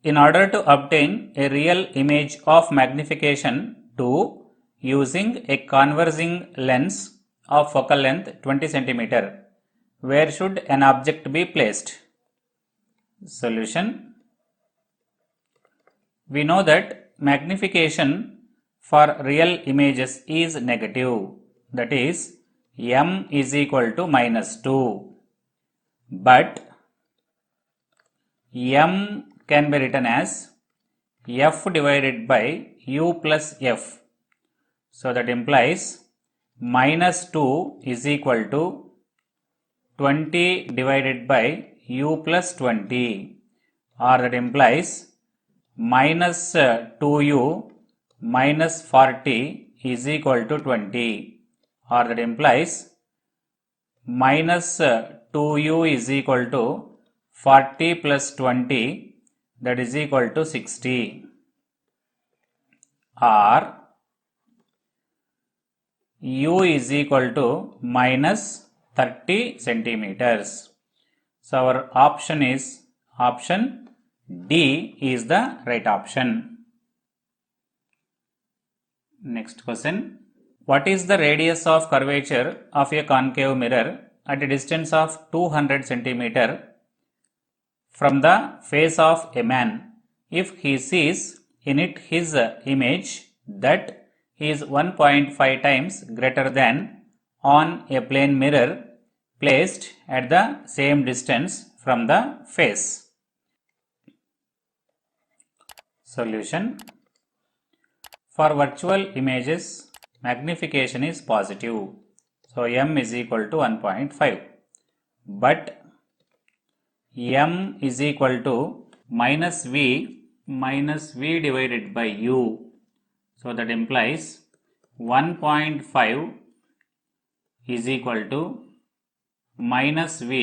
In order to obtain a real image of magnification 2 using a converging lens of focal length 20 cm, where should an object be placed? Solution. We know that magnification for real images is negative, that is m is equal to -2, but m can be written as f divided by u plus f. So that implies -2 is equal to 20 divided by u plus 20, or that implies minus 2u minus 40 is equal to 20, or that implies minus 2u is equal to 40 plus 20, that is equal to 60, or u is equal to minus 30 centimeters. So our option is option D is the right option. Next question. What is the radius of curvature of a concave mirror at a distance of 200 centimeter from the face of a man if he sees in it his image that is 1.5 times greater than on a plane mirror placed at the same distance from the face? Solution. For virtual images, magnification is positive, so m is equal to 1.5, but m is equal to minus v divided by u, so that implies 1.5 is equal to minus v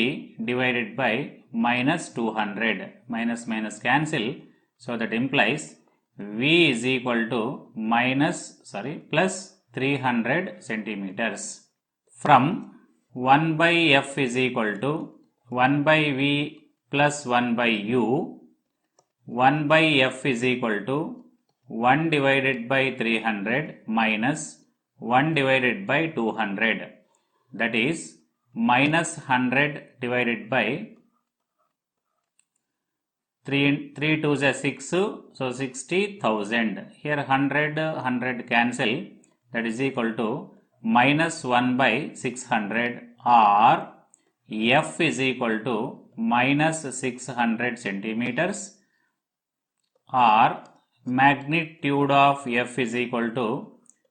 divided by minus 200, minus cancel, so that implies v is equal to plus 300 centimeters. From 1 by f is equal to 1 by v plus 1 by u, 1 by f is equal to 1 divided by 300 minus 1 divided by 200, that is minus 100 divided by 3 2s are 6, so 60,000. Here 100 cancel, that is equal to minus 1 by 600, or f is equal to minus 600 centimeters, or magnitude of f is equal to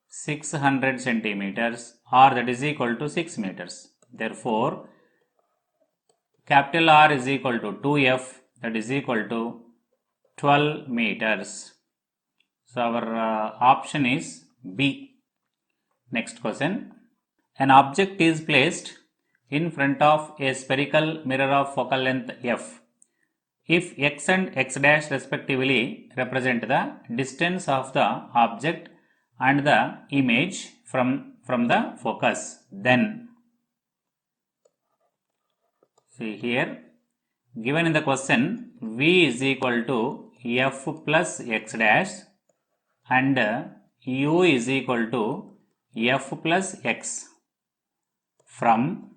600 centimeters, or that is equal to 6 meters. Therefore, capital R is equal to 2f, that is equal to 12 meters. So our option is B. Next question. An object is placed in front of a spherical mirror of focal length f. If x and x dash respectively represent the distance of the object and the image from the focus, then see here, given in the question, v is equal to f plus x dash and u is equal to f plus x. From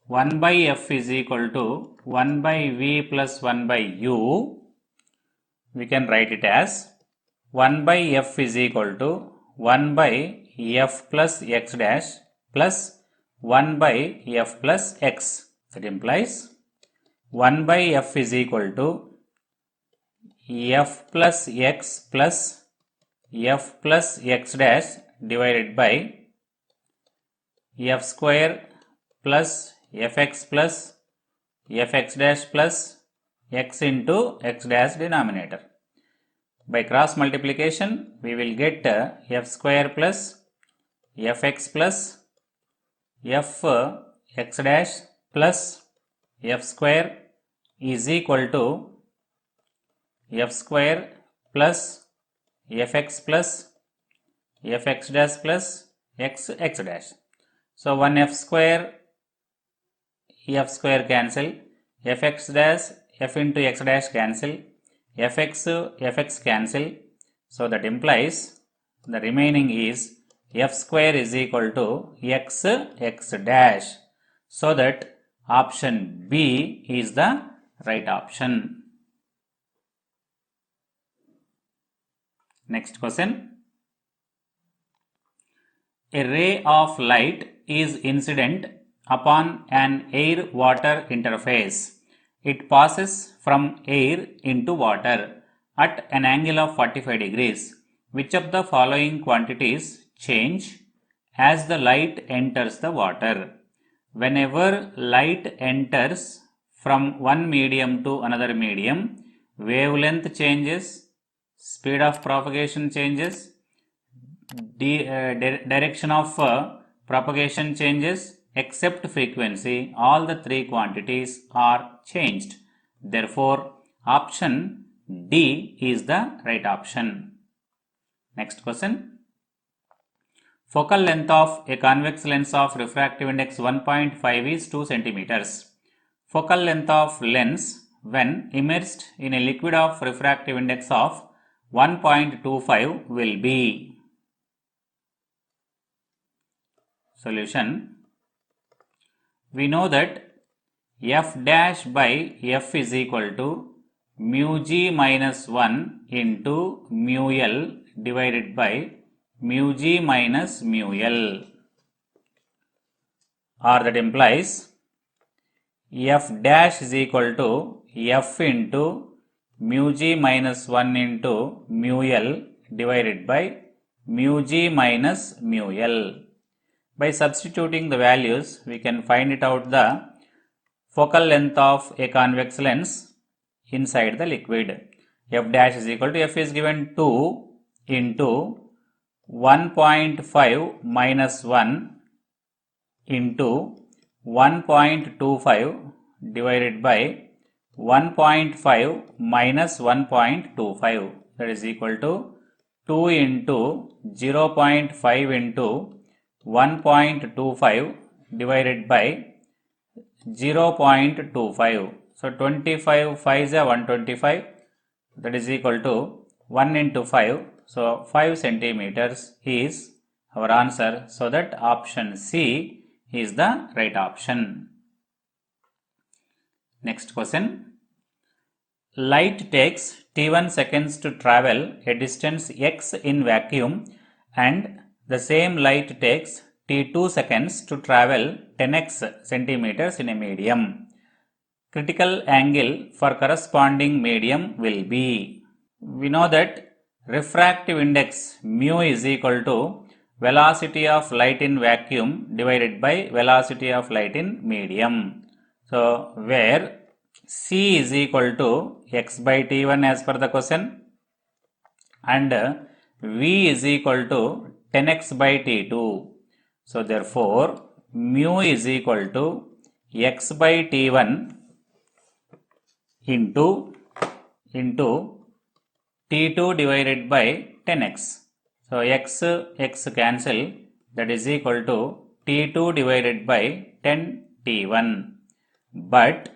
1 by f is equal to 1 by v plus 1 by u, we can write it as 1 by f is equal to 1 by f plus x dash plus 1 by f plus x. That implies 1 by f is equal to f plus x plus f plus x dash divided by f square plus fx plus fx dash plus x into x dash denominator. By cross multiplication, we will get f square plus fx plus f x dash plus f square is equal to f square plus fx plus fx dash plus x dash. So 1 f square cancel, fx dash f into x dash cancel, fx cancel. So that implies the remaining is f square is equal to x dash. So that option B is the right option. Next question. A ray of light is incident upon an air-water interface. It passes from air into water at an angle of 45 degrees. Which of the following quantities change as the light enters the water? Whenever light enters from one medium to another medium, wavelength changes, speed of propagation changes, direction of propagation changes, except frequency. All the three quantities are changed. Therefore, option D is the right option. Next question. Focal length of a convex lens of refractive index 1.5 is 2 centimeters. Focal length of lens when immersed in a liquid of refractive index of 1.25 will be. Solution. We know that f dash by f is equal to mu g minus 1 into mu l divided by mu g minus mu l, or that implies f dash is equal to f into mu g minus 1 into mu l divided by mu g minus mu l. By substituting the values, we can find it out the focal length of a convex lens inside the liquid. F dash is equal to, f is given 2 into 1.5 minus 1 into 1.25 divided by 1.5 minus 1.25, that is equal to 2 into 0.5 into 1.25 divided by 0.25. So 25 5 is 125, that is equal to 1 into 5. So 5 centimeters is our answer. So that option C is the right option. Next question. Light takes t1 seconds to travel a distance x in vacuum, and the same light takes t2 seconds to travel 10x centimeters in a medium. Critical angle for corresponding medium will be. We know that refractive index mu is equal to velocity of light in vacuum divided by velocity of light in medium. So, where C is equal to x by t1 as per the question, and V is equal to 10x by t2. So, therefore, mu is equal to x by t1 into t2 divided by 10x. So, x cancel, that is equal to t2 divided by 10 t1. But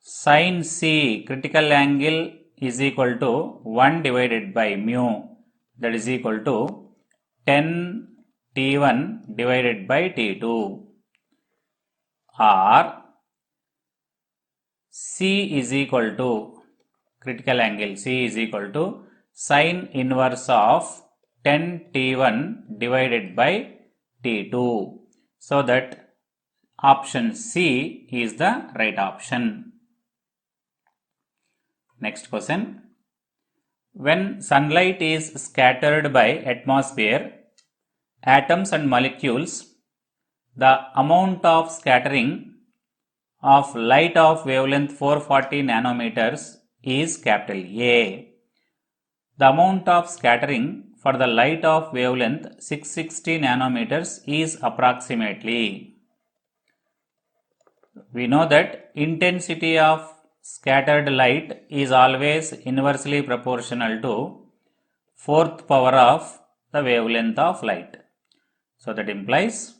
sin C, critical angle, is equal to 1 divided by mu, that is equal to 10 t1 divided by t2, or C is equal to, critical angle C is equal to sin inverse of 10 t1 divided by t2. So that option C is the right option. Next question. When sunlight is scattered by atmosphere, atoms and molecules, the amount of scattering of light of wavelength 440 nanometers is capital A. The amount of scattering for the light of wavelength 660 nanometers is approximately. We know that intensity of scattered light is always inversely proportional to 4th power of the wavelength of light. So that implies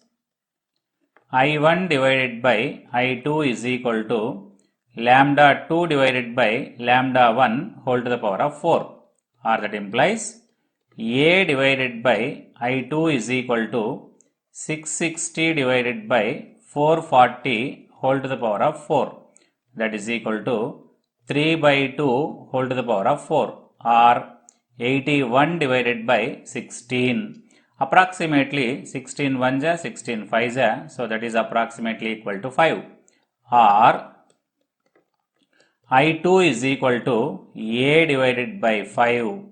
I1 divided by I2 is equal to lambda 2 divided by lambda 1 whole to the power of 4, or that implies A divided by I2 is equal to 660 divided by 440 whole to the power of 4, that is equal to 3 by 2 whole to the power of 4, or 81 divided by 16. Approximately 16 1 ja, 16 5 ja, so that is approximately equal to 5, or I2 is equal to A divided by 5,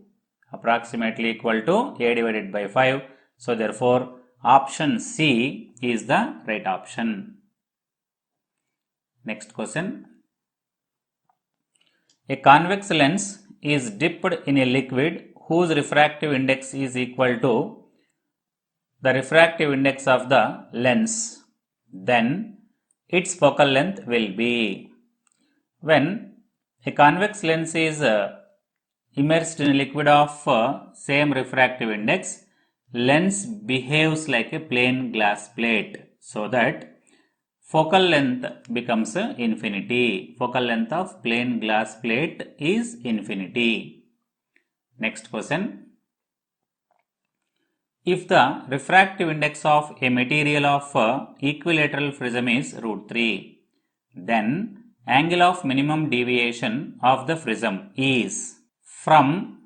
approximately equal to A divided by 5. So therefore option C is the right option. Next question. A convex lens is dipped in a liquid whose refractive index is equal to the refractive index of the lens. Then its focal length will be. When a convex lens is immersed in a liquid of same refractive index, lens behaves like a plain glass plate, so that focal length becomes infinity. Focal length of plain glass plate is infinity. Next question. If the refractive index of a material of equilateral prism is √3, then angle of minimum deviation of the prism is from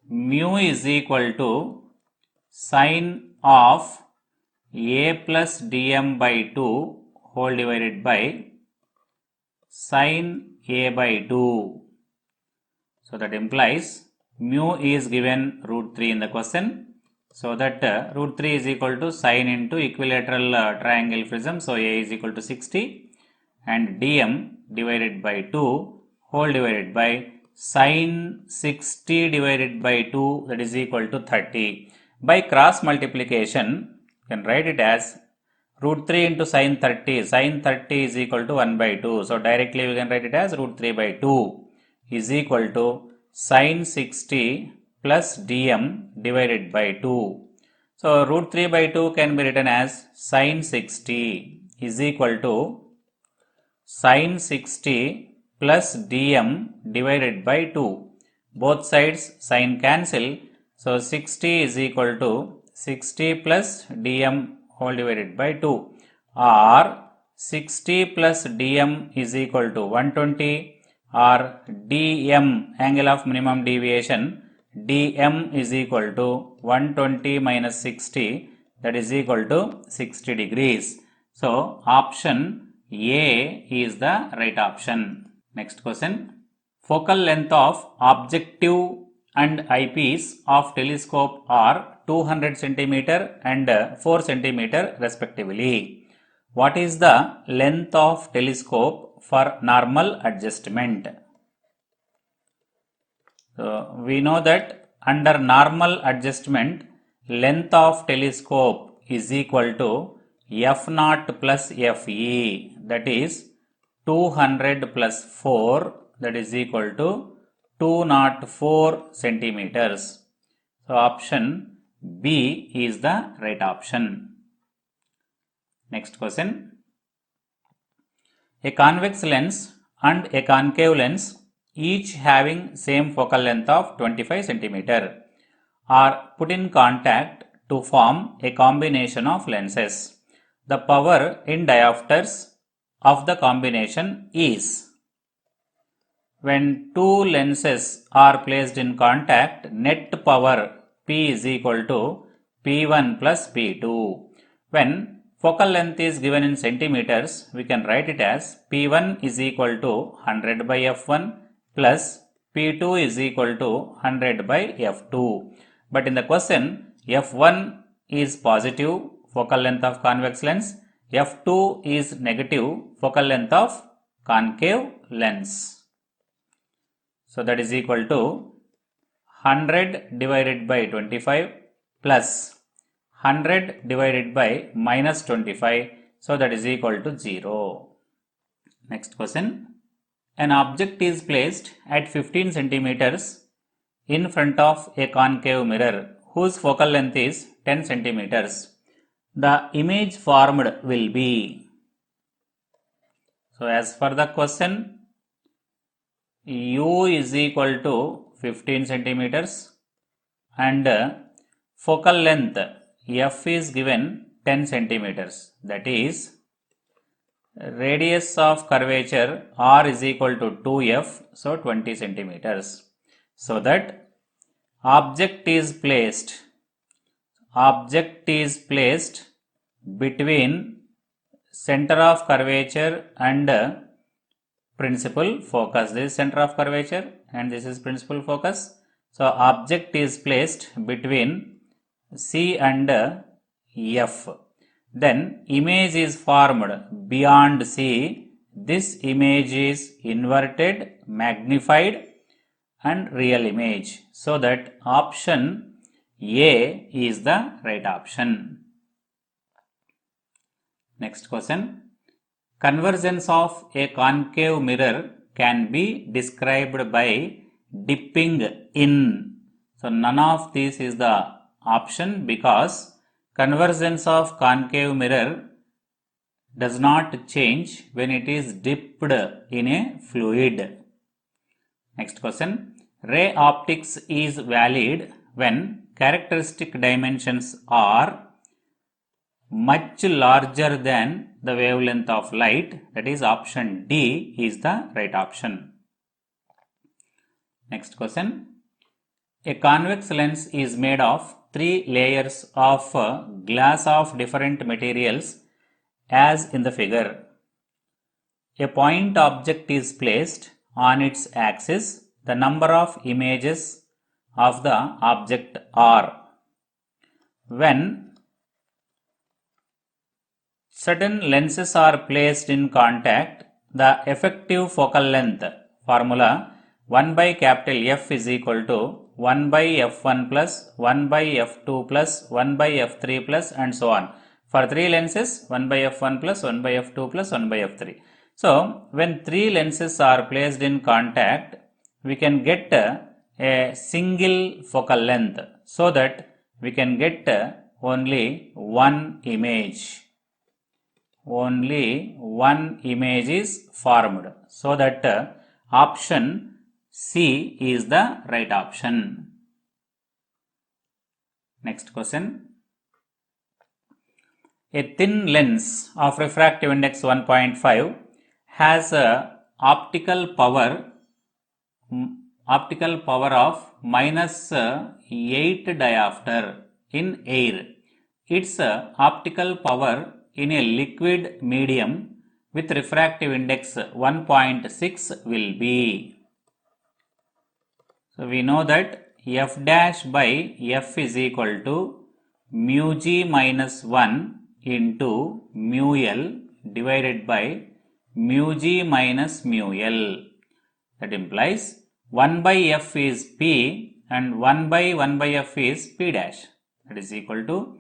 mu is equal to sine of A plus dm by 2 whole divided by sine A by 2. So that implies mu is given √3 in the question. So that √3 is equal to sine into equilateral triangle prism. So A is equal to 60 and dm divided by 2 whole divided by sine 60 divided by 2, that is equal to 30. By cross multiplication, you can write it as √3 into sine 30. Sine 30 is equal to 1 by 2. So directly we can write it as √3 by 2 is equal to sine 60 plus dm divided by 2. So √3 by 2 can be written as sine 60 is equal to sine 60 plus dm divided by 2. Both sides sine cancel. So 60 is equal to 60 plus dm whole divided by 2, or 60 plus dm is equal to 120, or dm angle of minimum deviation dm is equal to 120 minus 60, that is equal to 60 degrees. So option A is the right option. Next question. Focal length of objective and eyepiece of telescope are 200 cm and 4 cm respectively. What is the length of telescope for normal adjustment? So we know that under normal adjustment, length of telescope is equal to f0 plus fe, that is 200 plus 4, that is equal to 204 centimeters. So option B is the right option. Next question. A convex lens and a concave lens, each having same focal length of 25 centimeter, are put in contact to form a combination of lenses. The power in diopters of the combination is. When two lenses are placed in contact, net power P is equal to P1 plus P2. When focal length is given in centimeters, we can write it as P1 is equal to 100 by F1 plus P2 is equal to 100 by F2. But in the question, F1 is positive focal length of convex lens, F2 is negative focal length of concave lens. So that is equal to 100 divided by 25 plus 100 divided by minus 25. So that is equal to 0. Next question. An object is placed at 15 centimeters in front of a concave mirror whose focal length is 10 centimeters. The image formed will be. So as for the question, u is equal to 15 centimeters and focal length f is given 10 centimeters. That is, radius of curvature r is equal to 2f, so 20 centimeters. So that object is placed between center of curvature and principal focus. This is center of curvature and this is principal focus. So object is placed between C and F. Then image is formed beyond C. This image is inverted, magnified and real image. So that option A is the right option. Next question. Convergence of a concave mirror can be described by dipping in. So none of this is the option because convergence of concave mirror does not change when it is dipped in a fluid. Next question. Ray optics is valid when characteristic dimensions are much larger than the wavelength of light. That is, option D is the right option. Next question. A convex lens is made of 3 layers of glass of different materials as in the figure. A point object is placed on its axis. The number of images of the object are. When certain lenses are placed in contact, the effective focal length formula 1 by capital F is equal to 1 by F1 plus 1 by F2 plus 1 by F3 plus and so on. For 3 lenses, 1 by F1 plus 1 by F2 plus 1 by F3. So, when 3 lenses are placed in contact, we can get a single focal length so that we can get only one image. Only one image is formed. So that option C is the right option. Next question. A thin lens of refractive index 1.5 has a optical power of minus 8 diopter in air. Its optical power in a liquid medium with refractive index 1.6 will be. So we know that f dash by f is equal to mu g minus 1 into mu l divided by mu g minus mu l. That implies 1 by f is p and 1 by f is p dash. That is equal to,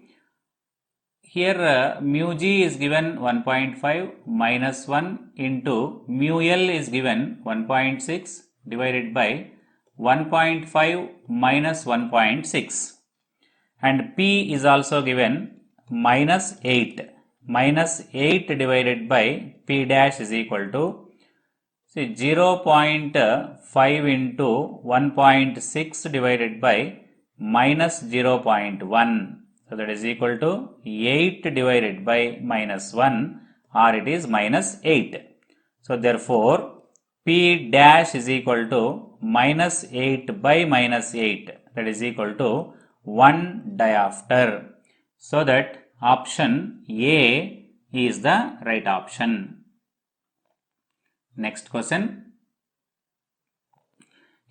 here mu g is given 1.5 minus 1 into mu l is given 1.6 divided by 1.5 minus 1.6 and p is also given minus 8. Minus 8 divided by p dash is equal to 0.5 into 1.6 divided by minus 0.1. So that is equal to 8 divided by minus 1 or it is minus 8. So therefore p dash is equal to minus 8 by minus 8. That is equal to 1 diopter. So that option A is the right option. Next question.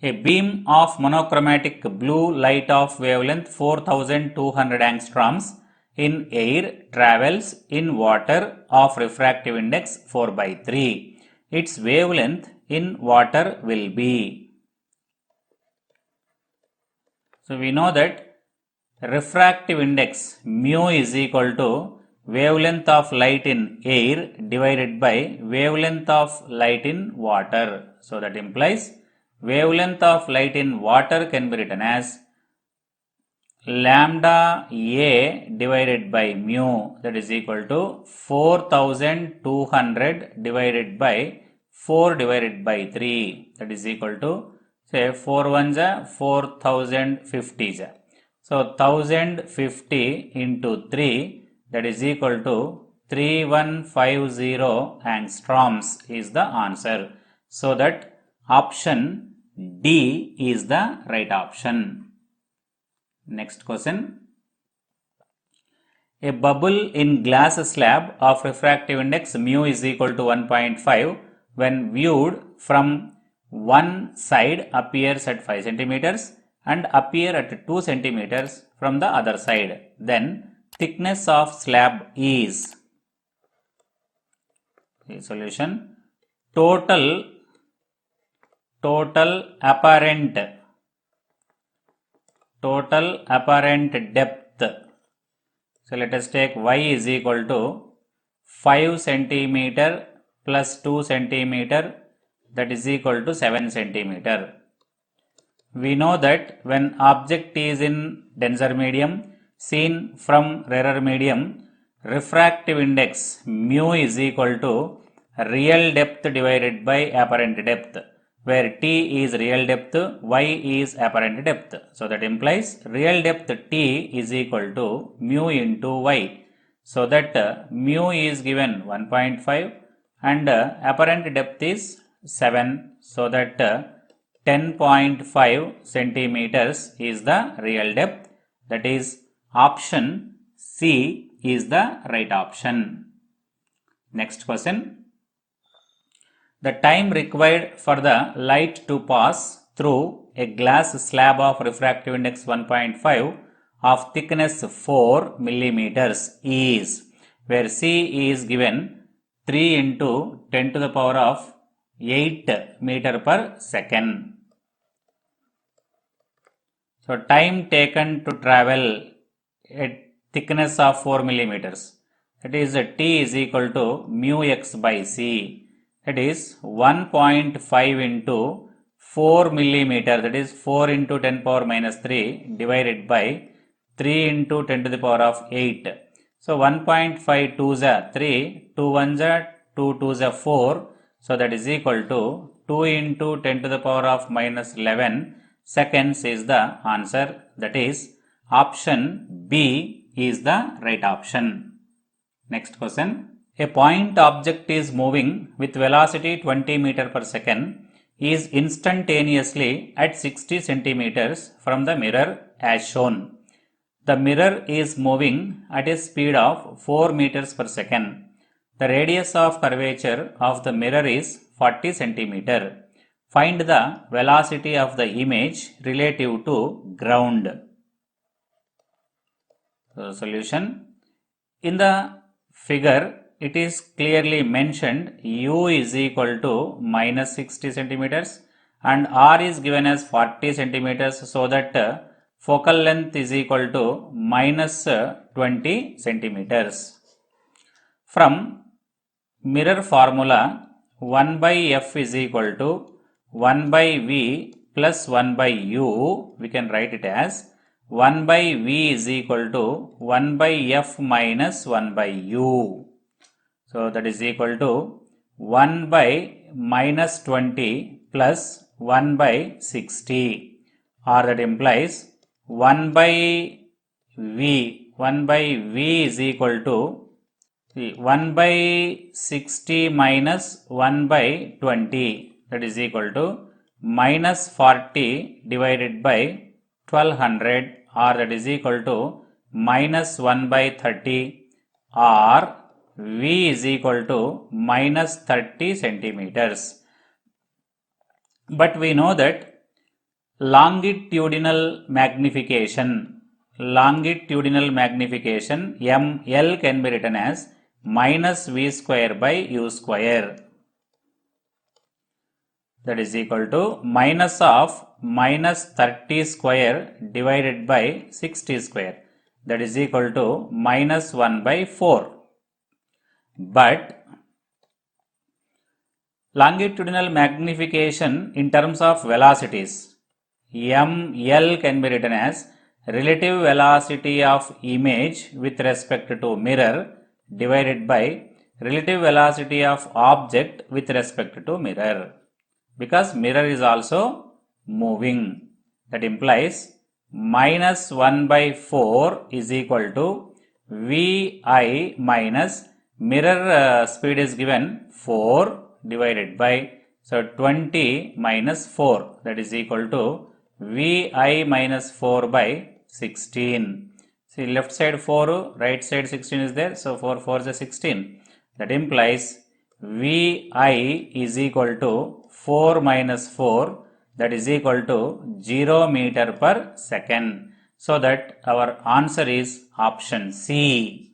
A beam of monochromatic blue light of wavelength 4200 angstroms in air travels in water of refractive index 4 by 3. Its wavelength in water will be. So we know that refractive index mu is equal to wavelength of light in air divided by wavelength of light in water. So that implies wavelength of light in water can be written as lambda A divided by mu, that is equal to 4200 divided by 4 divided by 3, that is equal to, say, 4 ones are 4050. So 1050 into 3, that is equal to 3150 angstroms is the answer. So that option D is the right option. Next question. A bubble in glass slab of refractive index mu is equal to 1.5 when viewed from one side appears at 5 centimeters and appear at 2 centimeters from the other side. Then thickness of slab is. The solution. Total apparent depth. So let us take y is equal to 5 centimeter plus 2 centimeter, that is equal to 7 centimeter. We know that when object is in denser medium seen from rarer medium, refractive index mu is equal to real depth divided by apparent depth, where t is real depth, y is apparent depth. So that implies real depth t is equal to mu into y. So that mu is given 1.5 and apparent depth is 7. So that 10.5 centimeters is the real depth. That is option C is the right option. Next question. The time required for the light to pass through a glass slab of refractive index 1.5 of thickness 4 millimeters is, where C is given 3 into 10 to the power of 8 meter per second. So time taken to travel at thickness of 4 millimeters, that is T is equal to mu x by C. That is 1.5 into 4 millimeter, that is 4 into 10 power minus 3 divided by 3 into 10 to the power of 8. So 1.5 2s are 3, 2 1s are 2 2s are 4. So that is equal to 2 into 10 to the power of minus 11 seconds is the answer. That is option B is the right option. Next question. A point object is moving with velocity 20 meter per second is instantaneously at 60 centimeters from the mirror as shown. The mirror is moving at a speed of 4 meters per second. The radius of curvature of the mirror is 40 centimeter. Find the velocity of the image relative to ground. So, solution. In the figure, it is clearly mentioned u is equal to minus 60 centimeters and r is given as 40 centimeters, so that focal length is equal to minus 20 centimeters. From mirror formula, 1 by f is equal to 1 by v plus 1 by u, we can write it as 1 by v is equal to 1 by f minus 1 by u. So that is equal to 1 by minus 20 plus 1 by 60, or that implies 1 by v is equal to 1 by 60 minus 1 by 20, that is equal to minus 40 divided by 1200, or that is equal to minus 1 by 30, or V is equal to minus 30 centimeters. But we know that longitudinal magnification ML can be written as minus V square by U square. That is equal to minus of minus 30 square divided by 60 square. That is equal to minus 1 by 4. But longitudinal magnification in terms of velocities, ML can be written as relative velocity of image with respect to mirror divided by relative velocity of object with respect to mirror, because mirror is also moving. That implies minus 1 by 4 is equal to Vi minus mirror speed is given 4 divided by, so 20 minus 4, that is equal to Vi minus 4 by 16. See, left side 4, right side 16 is there, so 4 4 is 16. That implies Vi is equal to 4 minus 4, that is equal to 0 meter per second. So that our answer is option C.